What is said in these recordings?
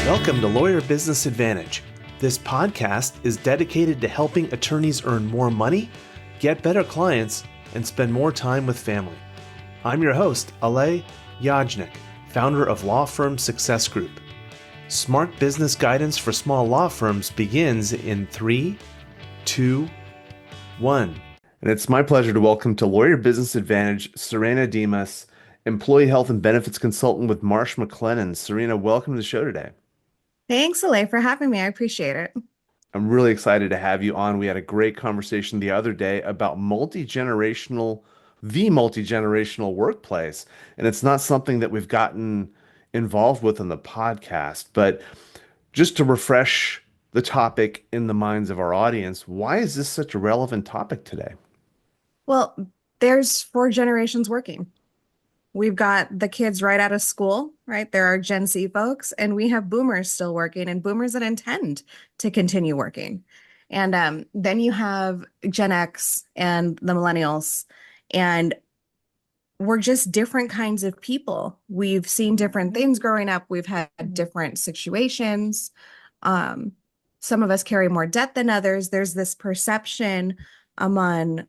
Welcome to Lawyer Business Advantage. This podcast is dedicated to helping attorneys earn more money, get better clients, and spend more time with family. I'm your host, Alay Yajnik, founder of Law Firm Success Group. Smart business guidance for small law firms begins in 3, 2, 1. And it's my pleasure to welcome to Lawyer Business Advantage, Sirena Dimas, employee health and benefits consultant with Marsh McClennan. Sirena, welcome to the show today. Thanks, Alay, for having me. I appreciate it. I'm really excited to have you on. We had a great conversation the other day about the multi-generational workplace. And it's not something that we've gotten involved with in the podcast, but just to refresh the topic in the minds of our audience, why is this such a relevant topic today? Well, there's 4 generations working. We've got the kids right out of school, right? There are Gen Z folks, and we have boomers still working and boomers that intend to continue working. And then you have Gen X and the millennials, and we're just different kinds of people. We've seen different things growing up. We've had different situations. Some of us carry more debt than others. There's this perception among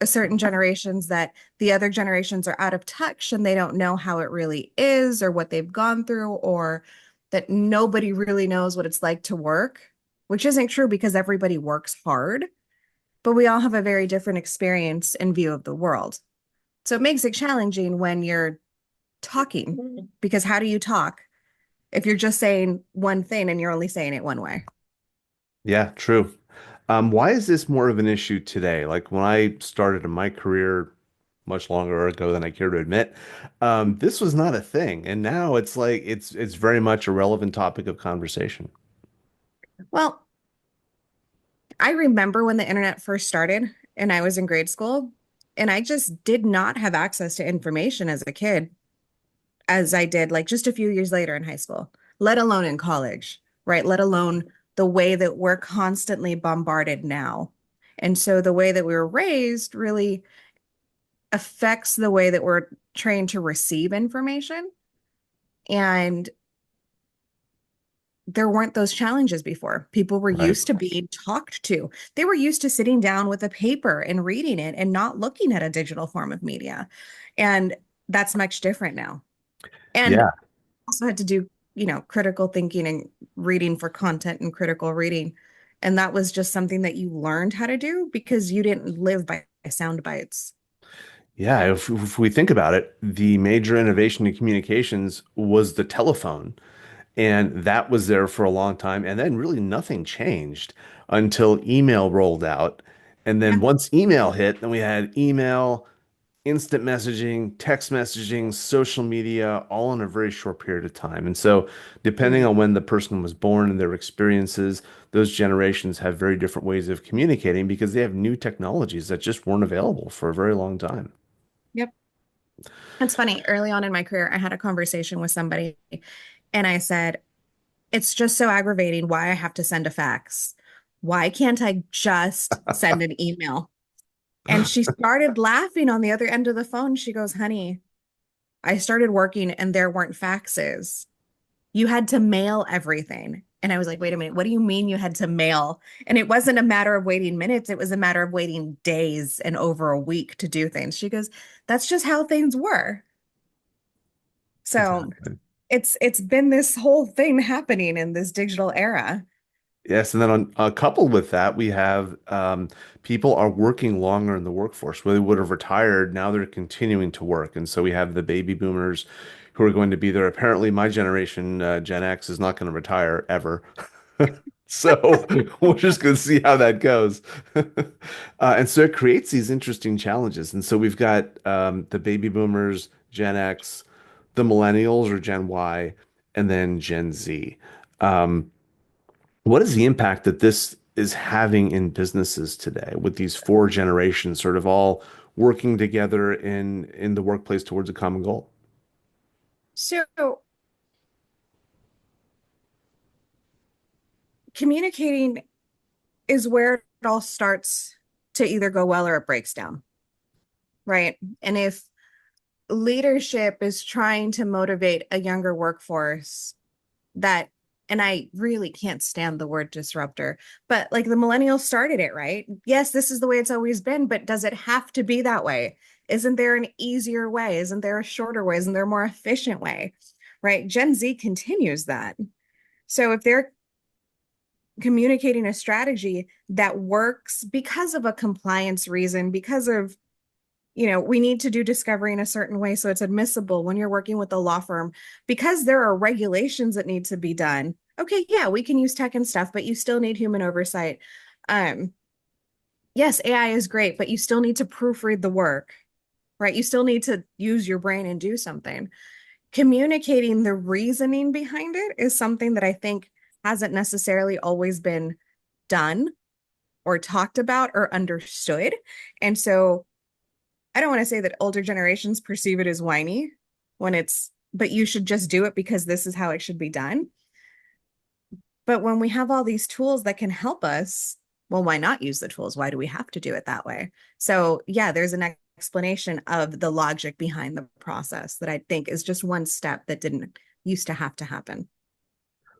certain generations that the other generations are out of touch and they don't know how it really is or what they've gone through, or that nobody really knows what it's like to work, which isn't true because everybody works hard, but we all have a very different experience and view of the world. So it makes it challenging when you're talking, because how do you talk if you're just saying one thing and you're only saying it one way? Yeah, true. Why is this more of an issue today? Like when I started in my career much longer ago than I care to admit, this was not a thing. And now it's like it's very much a relevant topic of conversation. Well, I remember when the internet first started and I was in grade school, and I just did not have access to information as a kid as I did like just a few years later in high school, let alone in college, right? Let alone the way that we're constantly bombarded now. And so the way that we were raised really affects the way that we're trained to receive information. And there weren't those challenges before. People were Right. used to being talked to. They were used to sitting down with a paper and reading it and not looking at a digital form of media. And that's much different now. And Yeah. also had to do, critical thinking and reading for content and critical reading. And that was just something that you learned how to do because you didn't live by sound bites. Yeah. If we think about it, the major innovation in communications was the telephone. And that was there for a long time. And then really nothing changed until email rolled out. And then Yeah. once email hit, then we had email, instant messaging, text messaging, social media, all in a very short period of time. And so, depending on when the person was born and their experiences, those generations have very different ways of communicating because they have new technologies that just weren't available for a very long time. Yep. It's funny. Early on in my career, I had a conversation with somebody and I said, it's just so aggravating why I have to send a fax. Why can't I just send an email? And she started laughing on the other end of the phone. She goes, honey, I started working and there weren't faxes. You had to mail everything. And I was like, wait a minute, what do you mean you had to mail? And it wasn't a matter of waiting minutes, it was a matter of waiting days and over a week to do things. She goes, that's just how things were. So Exactly. it's been this whole thing happening in this digital era. Yes, and then coupled with that, we have people are working longer in the workforce. Where they would have retired, now they're continuing to work, and so we have the baby boomers who are going to be there. Apparently, my generation, Gen X, is not going to retire ever. So we're just going to see how that goes. And so it creates these interesting challenges. And so we've got the baby boomers, Gen X, the millennials or Gen Y, and then Gen Z. Um, what is the impact that this is having in businesses today with these 4 generations sort of all working together in the workplace towards a common goal? So communicating is where it all starts to either go well or it breaks down, right? And if leadership is trying to motivate a younger workforce that and I really can't stand the word disruptor, but like the millennials started it, right? Yes, this is the way it's always been, but does it have to be that way? Isn't there an easier way? Isn't there a shorter way? Isn't there a more efficient way? Right? Gen Z continues that. So if they're communicating a strategy that works because of a compliance reason, because of, we need to do discovery in a certain way so it's admissible when you're working with a law firm, because there are regulations that need to be done. Okay, yeah, we can use tech and stuff, but you still need human oversight. Um, yes, AI is great, but you still need to proofread the work, right? You still need to use your brain and do something. Communicating the reasoning behind it is something that I think hasn't necessarily always been done or talked about or understood. And so I don't want to say that older generations perceive it as whiny but you should just do it because this is how it should be done. But when we have all these tools that can help us, well, why not use the tools? Why do we have to do it that way? So, yeah, there's an explanation of the logic behind the process that I think is just one step that didn't used to have to happen.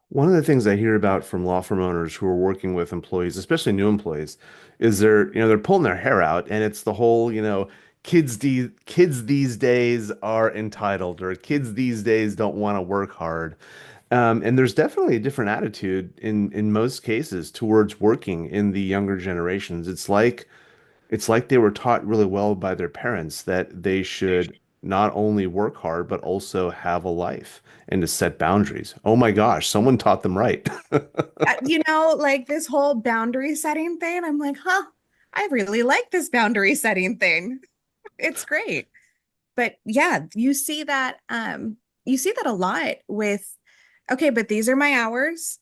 One of the things I hear about from law firm owners who are working with employees, especially new employees, is they're pulling their hair out, and it's the whole, kids these days are entitled, or kids these days don't want to work hard. And there's definitely a different attitude in most cases towards working in the younger generations. It's like they were taught really well by their parents that they should not only work hard, but also have a life and to set boundaries. Oh my gosh, someone taught them right. Like this whole boundary setting thing, I'm like, huh, I really like this boundary setting thing. It's great. But yeah, you see that a lot with, okay, but these are my hours,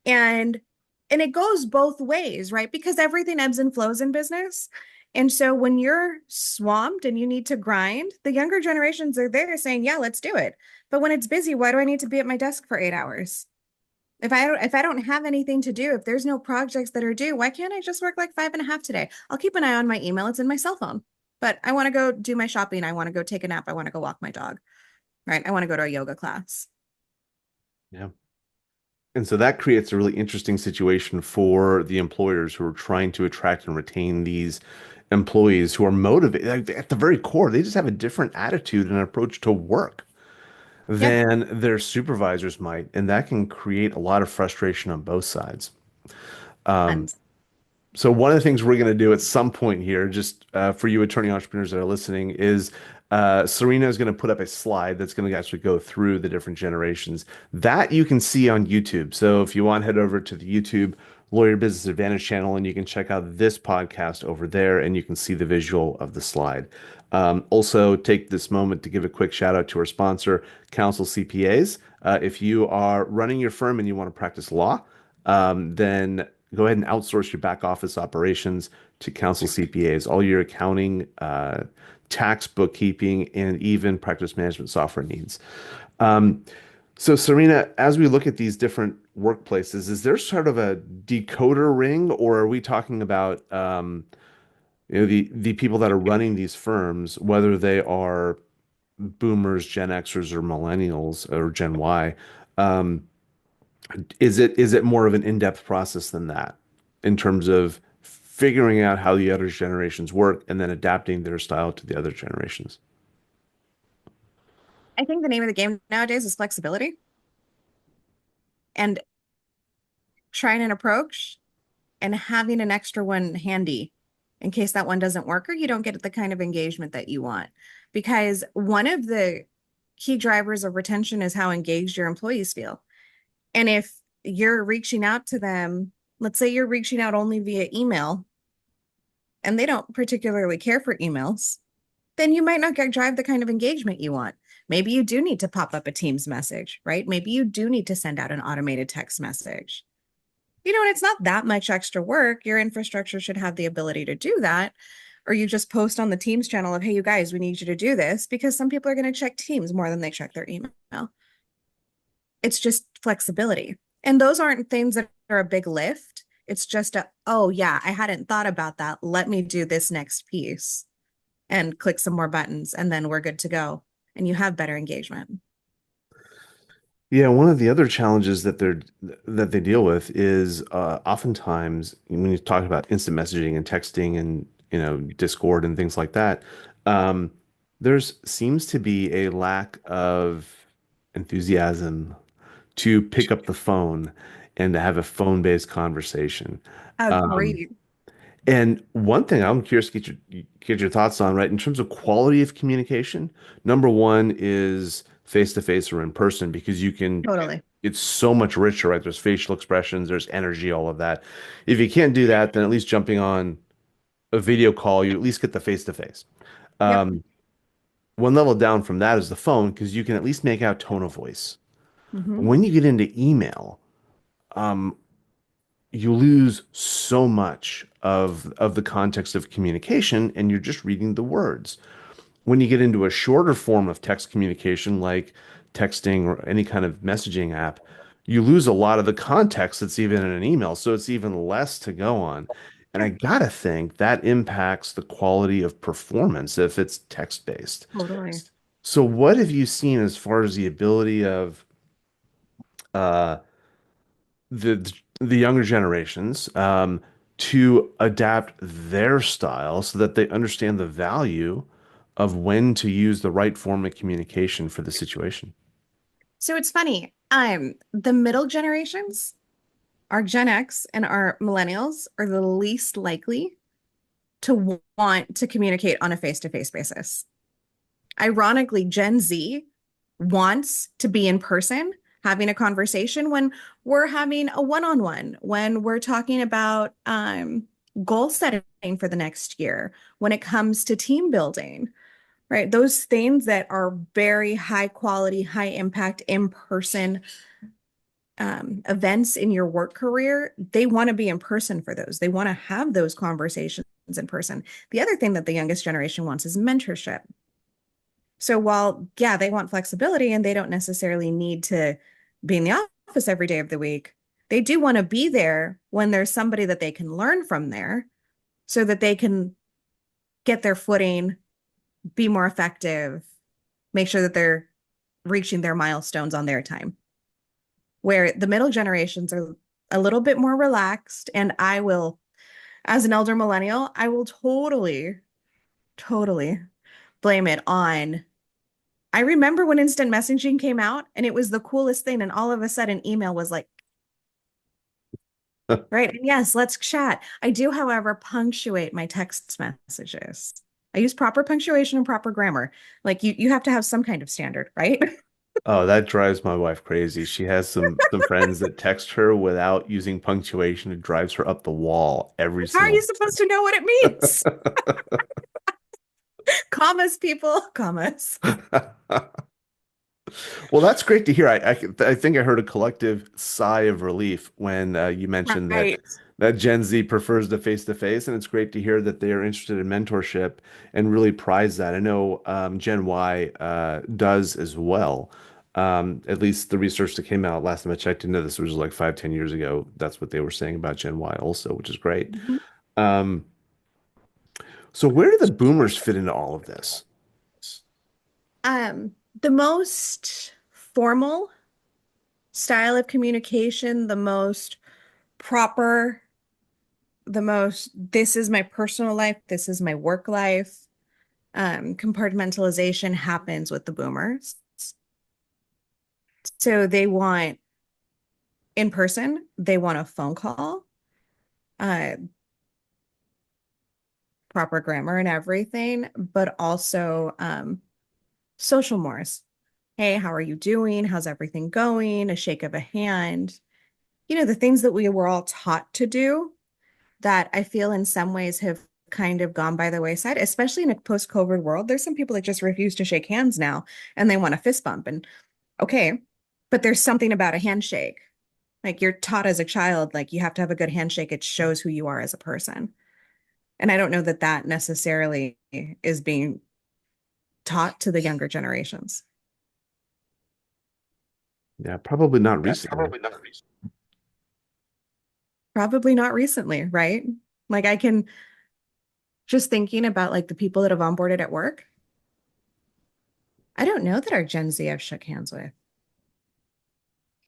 and it goes both ways, right? Because everything ebbs and flows in business. And so when you're swamped and you need to grind, the younger generations are there saying, yeah, let's do it. But when it's busy, why do I need to be at my desk for 8 hours? If I don't have anything to do, if there's no projects that are due, why can't I just work like 5.5 today? I'll keep an eye on my email. It's in my cell phone. But I want to go do my shopping. I want to go take a nap. I want to go walk my dog. Right. I want to go to a yoga class. Yeah. And so that creates a really interesting situation for the employers who are trying to attract and retain these employees who are motivated. Like, at the very core, they just have a different attitude and approach to work Yeah. than their supervisors might, and that can create a lot of frustration on both sides. Tons. So one of the things we're going to do at some point here, just for you attorney entrepreneurs that are listening, is Serena is going to put up a slide that's going to actually go through the different generations that you can see on YouTube. So if you want, head over to the YouTube Lawyer Business Advantage channel, and you can check out this podcast over there, and you can see the visual of the slide. Also, take this moment to give a quick shout out to our sponsor, Counsel CPAs. If you are running your firm and you want to practice law, then go ahead and outsource your back office operations to Counsel CPAs. All your accounting, tax, bookkeeping, and even practice management software needs. Um, so, Serena, as we look at these different workplaces, is there sort of a decoder ring, or are we talking about the people that are running these firms, whether they are boomers, Gen Xers, or millennials, or Gen Y? Um, is it more of an in-depth process than that in terms of figuring out how the other generations work and then adapting their style to the other generations? I think the name of the game nowadays is flexibility and trying an approach and having an extra one handy in case that one doesn't work or you don't get the kind of engagement that you want. Because one of the key drivers of retention is how engaged your employees feel. And if you're reaching out to them, let's say you're reaching out only via email and they don't particularly care for emails, then you might not drive the kind of engagement you want. Maybe you do need to pop up a Teams message, right? Maybe you do need to send out an automated text message. And it's not that much extra work. Your infrastructure should have the ability to do that. Or you just post on the Teams channel of, hey, you guys, we need you to do this because some people are going to check Teams more than they check their email. It's just flexibility. And those aren't things that are a big lift. It's just oh, yeah, I hadn't thought about that. Let me do this next piece and click some more buttons, and then we're good to go. And you have better engagement. Yeah, one of the other challenges that they deal with is oftentimes when you talk about instant messaging and texting and Discord and things like that, um, there's seems to be a lack of enthusiasm to pick up the phone and to have a phone-based conversation. Um, Agreed. and one thing I'm curious to get your thoughts on, right, in terms of quality of communication, number one is face to face or in person because Totally. it's so much richer, right? There's facial expressions, there's energy, all of that. If you can't do that, then at least jumping on a video call, you at least get the face to face. Yep. One level down from that is the phone because you can at least make out tone of voice. Hmm. When you get into email, um, you lose so much of the context of communication and you're just reading the words. When you get into a shorter form of text communication like texting or any kind of messaging app, you lose a lot of the context that's even in an email, so it's even less to go on. And I Sure. gotta think that impacts the quality of performance if it's text based. Totally. So what have you seen as far as the ability of uh, the younger generations to adapt their style so that they understand the value of when to use the right form of communication for the situation. So it's funny. The middle generations, our Gen X and our millennials are the least likely to want to communicate on a face-to-face basis. Ironically, Gen Z wants to be in person, having a conversation when we're having a one-on-one, when we're talking about goal setting for the next year, when it comes to team building, right? Those things that are very high quality, high impact in person events in your work career, they want to be in person for those. They want to have those conversations in person. The other thing that the youngest generation wants is mentorship. So while, yeah, they want flexibility and they don't necessarily need to be in the office every day of the week, they do want to be there when there's somebody that they can learn from there so that they can get their footing, be more effective, make sure that they're reaching their milestones on their time. Where the middle generations are a little bit more relaxed, and I will, as an elder millennial, I will totally blame it on. I remember when instant messaging came out and it was the coolest thing. And all of a sudden, email was like, right. And yes, let's chat. I do, however, punctuate my text messages. I use proper punctuation and proper grammar. Like you have to have some kind of standard, right? Oh, that drives my wife crazy. She has some friends that text her without using punctuation. It drives her up the wall every How are single you supposed to know what it means? Commas, people, commas. Well, that's great to hear. I think I heard a collective sigh of relief when you mentioned Right. that Gen Z prefers the face to face, and it's great to hear that they are interested in mentorship and really prize that. I know Gen Y does as well. At least the research that came out last time I checked into this was like 5, 10 years ago. That's what they were saying about Gen Y also, which is great. Mhm. Um, so where do the boomers fit into all of this? The most formal style of communication, the most proper, the most, this is my personal life, this is my work life. Compartmentalization happens with the boomers. So they want in person, they want a phone call, uh, proper grammar and everything, but also social mores. Hey, how are you doing? How's everything going? A shake of a hand. You know, the things that we were all taught to do that I feel in some ways have kind of gone by the wayside, especially in a post-COVID world. There's some people that just refuse to shake hands now and they want a fist bump. And okay, but there's something about a handshake. Like you're taught as a child, like you have to have a good handshake. It shows who you are as a person. And I don't know that that necessarily is being taught to the younger generations. Yeah, probably not recently. Probably not recently, right? Like I can just thinking about like the people that have onboarded at work. I don't know that our Gen Z I've shook hands with.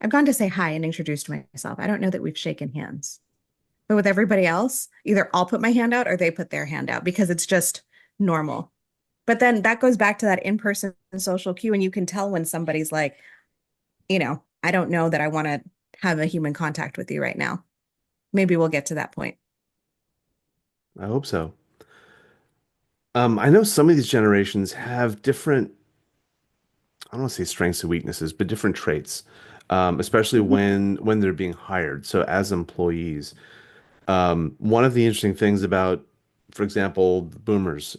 I've gone to say hi and introduced myself. I don't know that we've shaken hands. But with everybody else, either I'll put my hand out or they put their hand out because it's just normal. But then that goes back to that in-person social cue, and you can tell when somebody's like, I don't know that I want to have a human contact with you right now. Maybe we'll get to that point. I hope so. I know some of these generations have different, I don't want to say strengths and weaknesses, but different traits, especially Mhm. when they're being hired. So as employees, one of the interesting things about, for example, the boomers,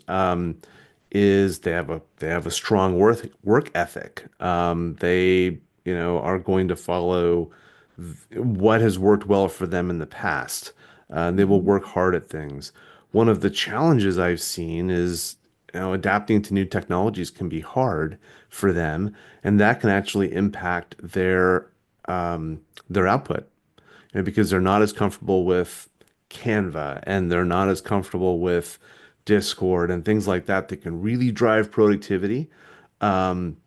is they have a strong work ethic. They, are going to follow what has worked well for them in the past. They will Mhm. work hard at things. One of the challenges I've seen is, adapting to new technologies can be hard for them, and that can actually impact their output, because they're not as comfortable with Canva and they're not as comfortable with Discord and things like that that can really drive productivity. Um,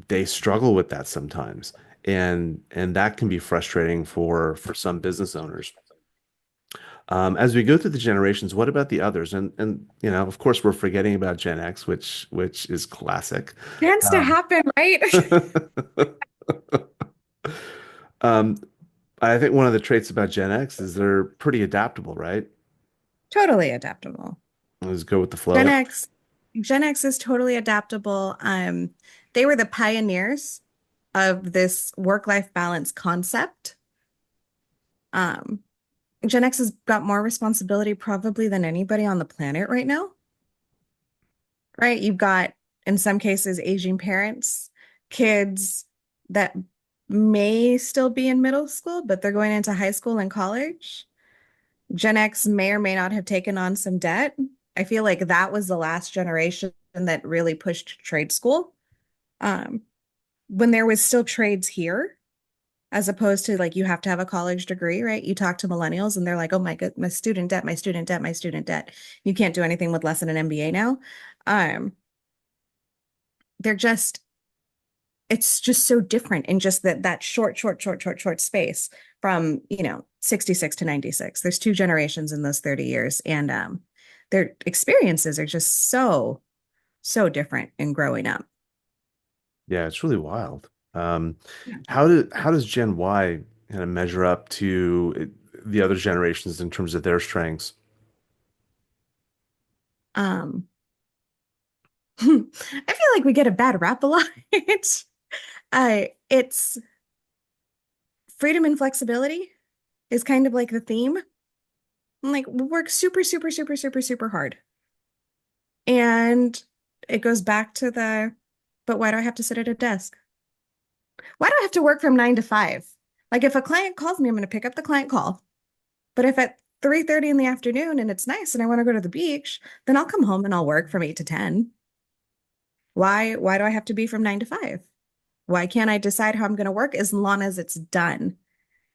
they struggle with that sometimes, and that can be frustrating for some business owners. As we go through the generations, what about the others? And of course, we're forgetting about Gen X, which is classic. Tends to Um, happen, right? um, I think one of the traits about Gen X is they're pretty adaptable, right? Totally adaptable. Let's go with the Gen flow. X, Gen X is totally adaptable. They were the pioneers of this work-life balance concept. Um, Gen X has got more responsibility probably than anybody on the planet right now, right? You've got, in some cases, aging parents, kids that may still be in middle school, but they're going into high school and college. Gen X may or may not have taken on some debt. I feel like that was the last generation that really pushed trade school. Um, when there was still trades here, as opposed to like you have to have a college degree, right? You talk to millennials and they're like, oh my god, my student debt, my student debt, my student debt. You can't do anything with less than an MBA now. Um, they're just, it's just so different in just that short space from, 66 to 96. There's two generations in those 30 years. And their experiences are just so different in growing up. Yeah, it's really wild. How does Gen Y kind of measure up to the other generations in terms of their strengths? Um, I feel like we get a bad rap a lot. It's freedom and flexibility is kind of like the theme. Like we work super hard. And it goes back to but why do I have to sit at a desk? Why do I have to work from 9 to 5? Like if a client calls me, I'm going to pick up the client call. But if at 3:30 in the afternoon and it's nice and I want to go to the beach, then I'll come home and I'll work from 8 to 10. Why do I have to be from 9 to 5? Why can't I decide how I'm going to work as long as it's done?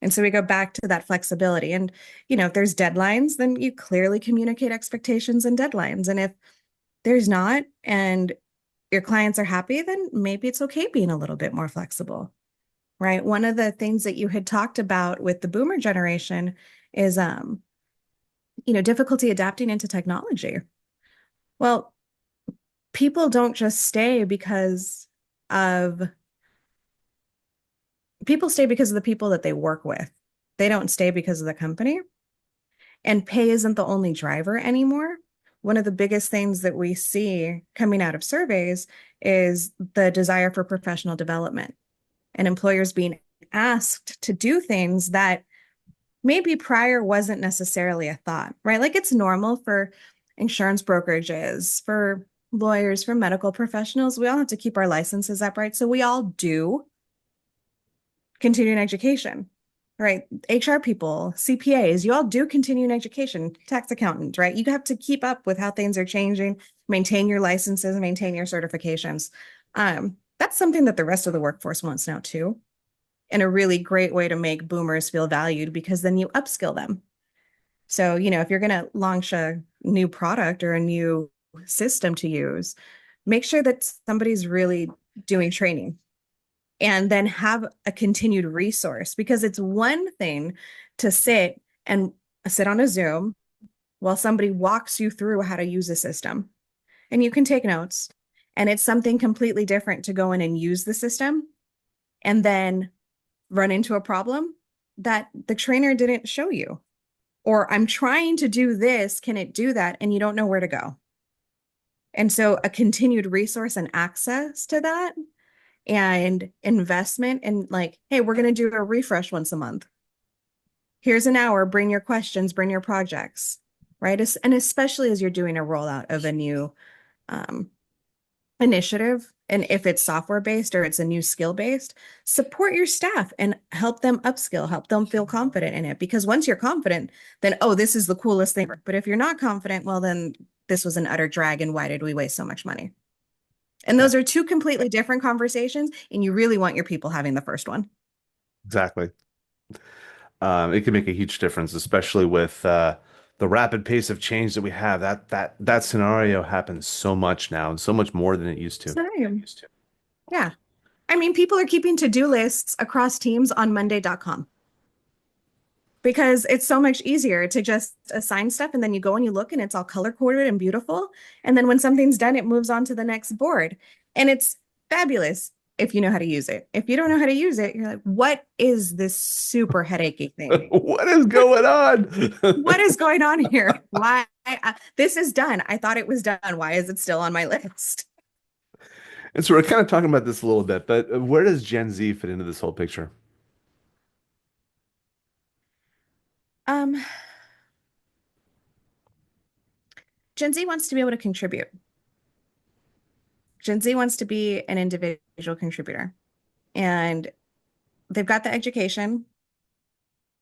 And so we go back to that flexibility. And, if there's deadlines, then you clearly communicate expectations and deadlines. And if there's not, and your clients are happy, then maybe it's okay being a little bit more flexible, right? One of the things that you had talked about with the boomer generation is, difficulty adapting into technology. Well, people don't just stay because of people stay because of the people that they work with. They don't stay because of the company. And pay isn't the only driver anymore. One of the biggest things that we see coming out of surveys is the desire for professional development and employers being asked to do things that maybe prior wasn't necessarily a thought, right? Like it's normal for insurance brokerages, for lawyers, for medical professionals. We all have to keep our licenses up, right? So we all do continuing education, right? HR people, CPAs, you all do continuing education, tax accountant, right? You have to keep up with how things are changing, maintain your licenses, maintain your certifications. That's something that the rest of the workforce wants now too. And a really great way to make boomers feel valued because then you upskill them. So, if you're going to launch a new product or a new system to use, make sure that somebody's really doing training. and then have a continued resource, because it's one thing to sit on a Zoom while somebody walks you through how to use a system and you can take notes. And it's something completely different to go in and use the system and then run into a problem that the trainer didn't show you. Or I'm trying to do this, can it do that? And you don't know where to go. And so a continued resource and access to that and investment and like, hey, we're going to do a refresh once a month. Here's an hour, bring your questions, bring your projects, right? And especially as you're doing a rollout of a new um, initiative, and if it's software based or it's a new skill based, support your staff and help them upskill, help them feel confident in it. Because once you're confident, then, oh, this is the coolest thing. But if you're not confident, well, then this was an utter drag. And why did we waste so much money? And Yeah, those are two completely different conversations. And you really want your people having the first one. exactly. It can make a huge difference, especially with the rapid pace of change that we have. That scenario happens so much now, and so much more than it used to. Same. Yeah. I mean, people are keeping to-do lists across teams on Monday.com because it's so much easier to just assign stuff and then you go and you look and it's all color coded and beautiful. And then when something's done, it moves on to the next board. And it's fabulous if you know how to use it. If you don't know how to use it, you're like, what is this super headachy thing? What is going What on? is going on here? Why? This is done. I thought it was done. Why is it still on my list? And so we're kind of talking about this a little bit, but where does Gen Z fit into this whole picture? Um, Gen Z wants to be able to contribute. Gen Z wants to be an individual contributor, and they've got the education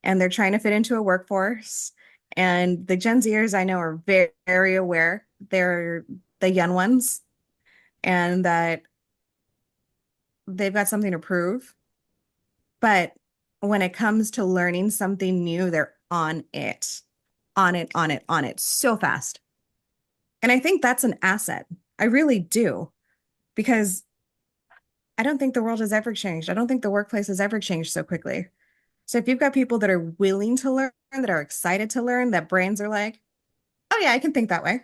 and they're trying to fit into a workforce. And the Gen Zers I know are very, very aware they're the young ones and that they've got something to prove. But when it comes to learning something new, they're on it, on it, on it, on it so fast. And I think that's an asset. I really do, because I don't think the world has ever changed. I don't think the workplace has ever changed so quickly. So if you've got people that are willing to learn, that are excited to learn, that brains are like, oh yeah, I can think that way.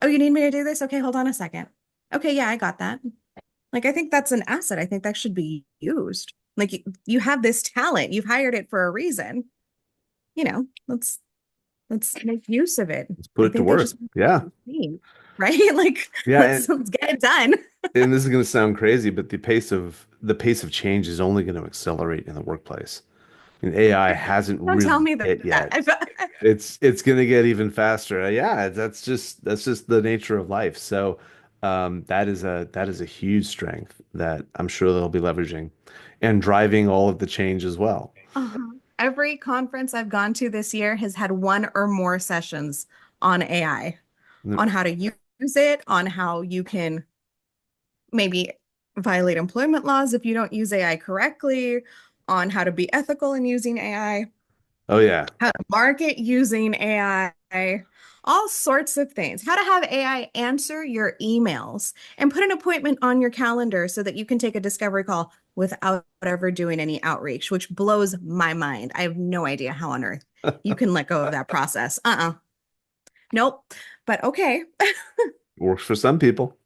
Oh, you need me to do this? Okay, hold on a second. Okay, yeah, I got that. Like, I think that's an asset. I think that should be used. Like you have this talent, you've hired it for a reason. Let's make use of it. Let's put I it to think they work. just Yeah. right? Like Yeah, let's get it done. and this is going to sound crazy, but the pace of change is only going to accelerate in the workplace. And AI hasn't Don't tell really me hit that. yet. It's going to get even faster. Yeah, that's just the nature of life. So that is a huge strength that I'm sure they'll be leveraging and driving all of the change as well. Every conference I've gone to this year has had one or more sessions on AI, on how to use it, on how you can maybe violate employment laws if you don't use AI correctly, on how to be ethical in using AI, Oh yeah. how to market using AI, all sorts of things. How to have AI answer your emails and put an appointment on your calendar so that you can take a discovery call without ever doing any outreach, which blows my mind. I have no idea how on earth you can let go of that process. Nope. But okay, Works for some people.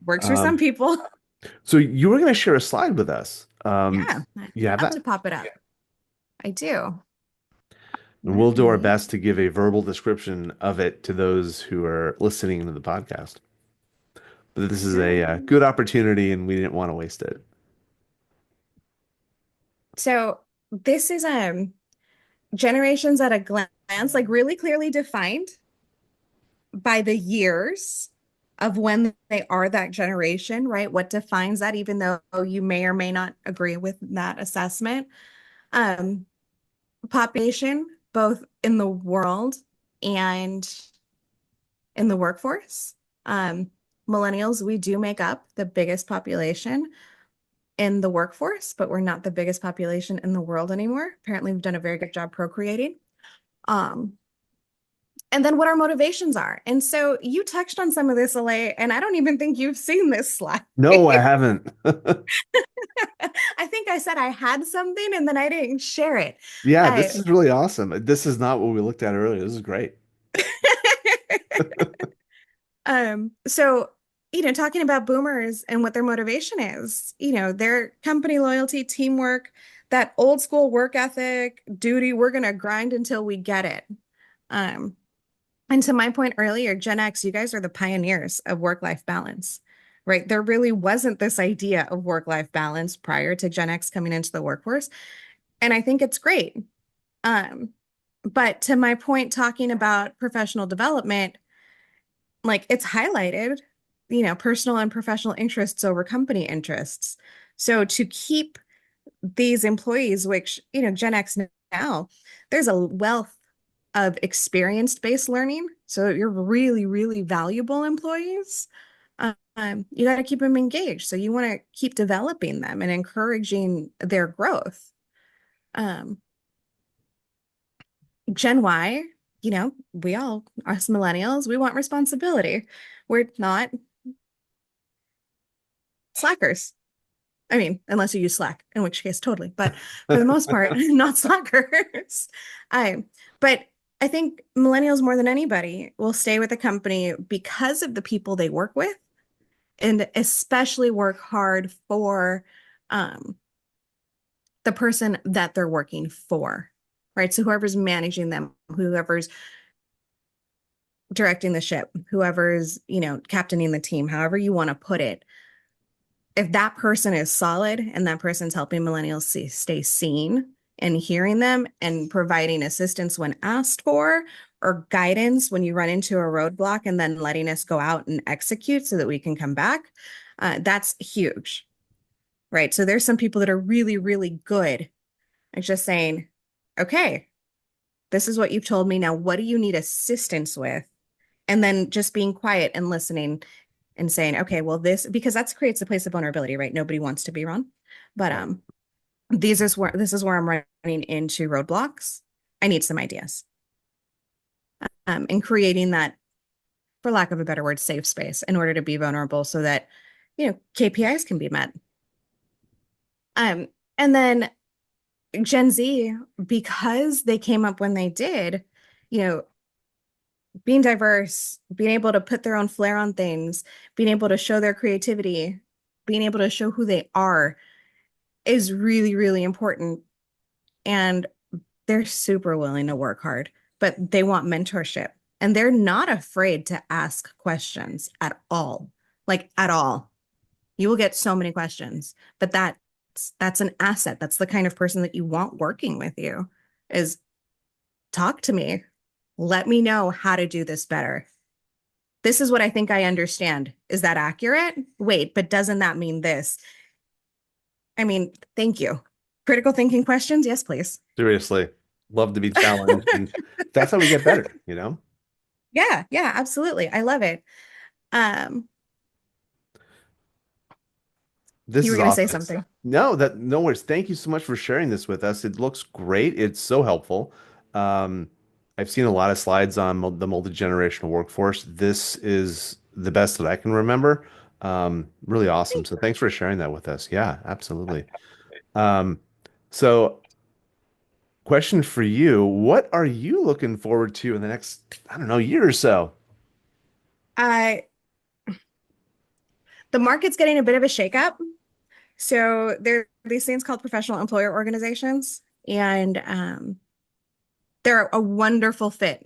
works for some Um, people. so you were going to share a slide with us. Yeah, I'd You have love that? to pop it up. I do. And Let we'll do our me. best to give a verbal description of it to those who are listening to the podcast. But this is a Sure. good opportunity, and we didn't want to waste it. So this is generations at a glance, like really clearly defined by the years of when they are that generation, right? What defines that, even though you may or may not agree with that assessment. Um, Population, both in the world and in the workforce. Um, Millennials, we do make up the biggest population in the workforce, but we're not the biggest population in the world anymore. Apparently, we've done a very good job procreating. Um, and then what our motivations are. And so you touched on some of this, Alay, and I don't even think you've seen this slide. No, I haven't. I think I said I had something and then I didn't share it. Yeah, I this is really awesome. This is not what we looked at earlier. This is great. so talking about boomers and what their motivation is, their company loyalty, teamwork, that old school work ethic, duty, we're gonna grind until we get it. Um, and to my point earlier, Gen X, you guys are the pioneers of work-life balance, right? There really wasn't this idea of work-life balance prior to Gen X coming into the workforce. And I think it's great. Um, but to my point, talking about professional development, like it's highlighted, personal and professional interests over company interests. So to keep these employees, which, Gen X now, there's a wealth of experience-based learning. So you're really, really valuable employees. You got to keep them engaged. So you want to keep developing them and encouraging their growth. Um, Gen Y, we all, us millennials, we want responsibility. We're not slackers. I mean, unless you use Slack, in which case, totally. But for the most part, not slackers. I, but I think millennials more than anybody will stay with the company because of the people they work with, and especially work hard for um, the person that they're working for, right? So whoever's managing them, whoever's directing the ship, whoever's, captaining the team, however you want to put it, if that person is solid and that person's helping millennials stay seen and hearing them and providing assistance when asked for or guidance when you run into a roadblock and then letting us go out and execute so that we can come back, that's huge, right? So there's some people that are really, really good at just saying, okay, this is what you've told me. Now, what do you need assistance with? And then just being quiet and listening and saying, okay, well, because that creates a place of vulnerability, right? Nobody wants to be wrong. But Right. this is where I'm running into roadblocks. I need some ideas. And creating that, for lack of a better word, safe space in order to be vulnerable so that, KPIs can be met. Um, and then Gen Z, because they came up when they did, you know, being diverse, being able to put their own flair on things, being able to show their creativity, being able to show who they are is really, really important. And they're super willing to work hard, but they want mentorship. And they're not afraid to ask questions at all, like at all. You will get so many questions, but that's an asset. That's the kind of person that you want working with you is talk to me. Let me know how to do this better. This is what I think I understand. Is that accurate? Wait, but doesn't that mean this? I mean, thank you. Critical thinking questions? Yes, please. Seriously. Love to be challenged. And that's how we get better, you know? Yeah, yeah, absolutely. I love it. Um, This you were is going to say awesome. something. No worries. Thank you so much for sharing this with us. It looks great. It's so helpful. Um, I've seen a lot of slides on the multi-generational workforce. This is the best that I can remember. Really awesome. So thanks for sharing that with us. Yeah, absolutely. Um, so question for you, what are you looking forward to in the next, I don't know, year or so? I the market's getting a bit of a shakeup. So there are these things called professional employer organizations, and they're a wonderful fit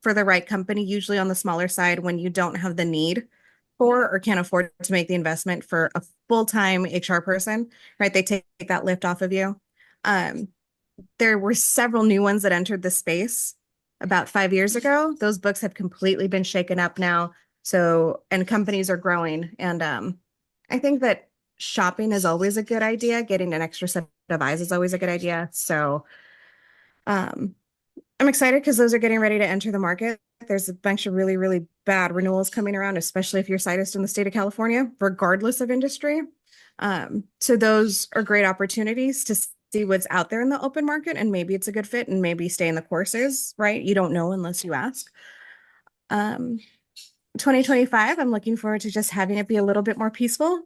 for the right company, usually on the smaller side when you don't have the need for or can't afford to make the investment for a full-time HR person, right? They take that lift off of you. Um, there were several new ones that entered the space about 5 years ago. Those books have completely been shaken up now. So, and companies are growing. And I think that shopping is always a good idea. Getting an extra set of eyes is always a good idea. So, um, I'm excited because those are getting ready to enter the market. There's a bunch of really, really bad renewals coming around, especially if you're situs in the state of California, regardless of industry. So those are great opportunities to see what's out there in the open market, and maybe it's a good fit, and maybe stay in the courses, right? You don't know unless you ask. Um, 2025, I'm looking forward to just having it be a little bit more peaceful,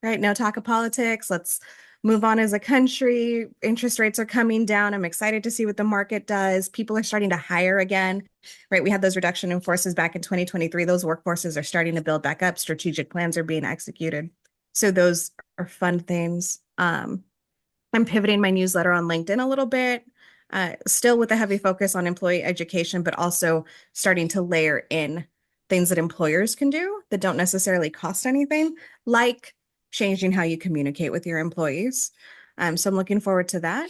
right? No talk of politics. Let's move on as a country. Interest rates are coming down. I'm excited to see what the market does. People are starting to hire again, right? We had those reduction in forces back in 2023. Those workforces are starting to build back up. Strategic plans are being executed. So those are fun things. I'm pivoting my newsletter on LinkedIn a little bit, still with a heavy focus on employee education, but also starting to layer in things that employers can do that don't necessarily cost anything, like changing how you communicate with your employees. So I'm looking forward to that.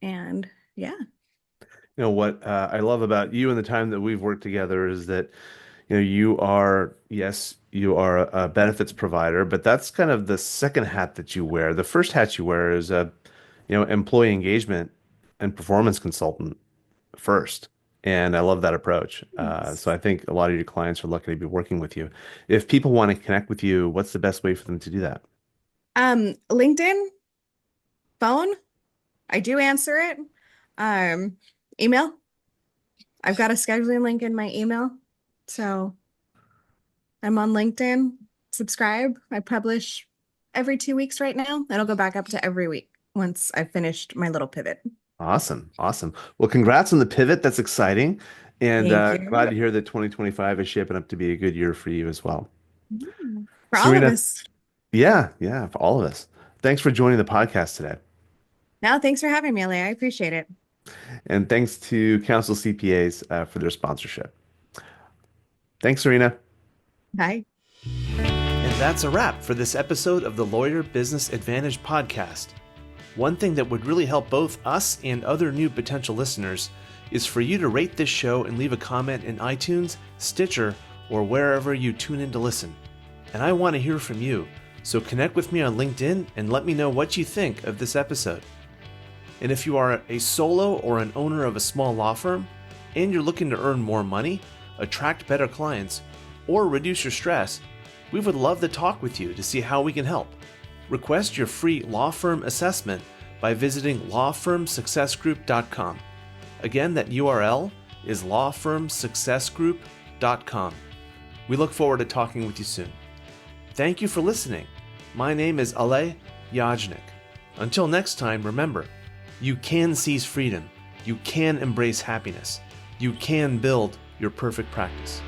And yeah. You know what I love about you and the time that we've worked together is that you are, yes, you are a benefits provider, but that's kind of the second hat that you wear. The first hat you wear is a, employee engagement and performance consultant first. And I love that approach. So Thanks. I think a lot of your clients are lucky to be working with you. If people want to connect with you, what's the best way for them to do that? LinkedIn, phone, I do answer it. Um, email, I've got a scheduling link in my email. So I'm on LinkedIn. Subscribe. I publish every 2 weeks right now. It'll go back up to every week once I've finished my little pivot. Awesome. Awesome. Well, congrats on the pivot. That's exciting. And Thank glad you. to hear that 2025 is shaping up to be a good year for you as well. Yeah. For all of Serena, us. yeah, yeah, for all of us. Thanks for joining the podcast today. Now, thanks for having me, Alay. I appreciate it. And thanks to Council CPAs for their sponsorship. Thanks, Serena. Bye. And that's a wrap for this episode of the Lawyer Business Advantage podcast. One thing that would really help both us and other new potential listeners is for you to rate this show and leave a comment in iTunes, Stitcher, or wherever you tune in to listen. And I want to hear from you, so connect with me on LinkedIn and let me know what you think of this episode. And if you are a solo or an owner of a small law firm and you're looking to earn more money, attract better clients, or reduce your stress, we would love to talk with you to see how we can help. Request your free law firm assessment by visiting lawfirmsuccessgroup.com. Again, that URL is lawfirmsuccessgroup.com. We look forward to talking with you soon. Thank you for listening. My name is Alay Yajnik. Until next time, remember, you can seize freedom, you can embrace happiness, you can build your perfect practice.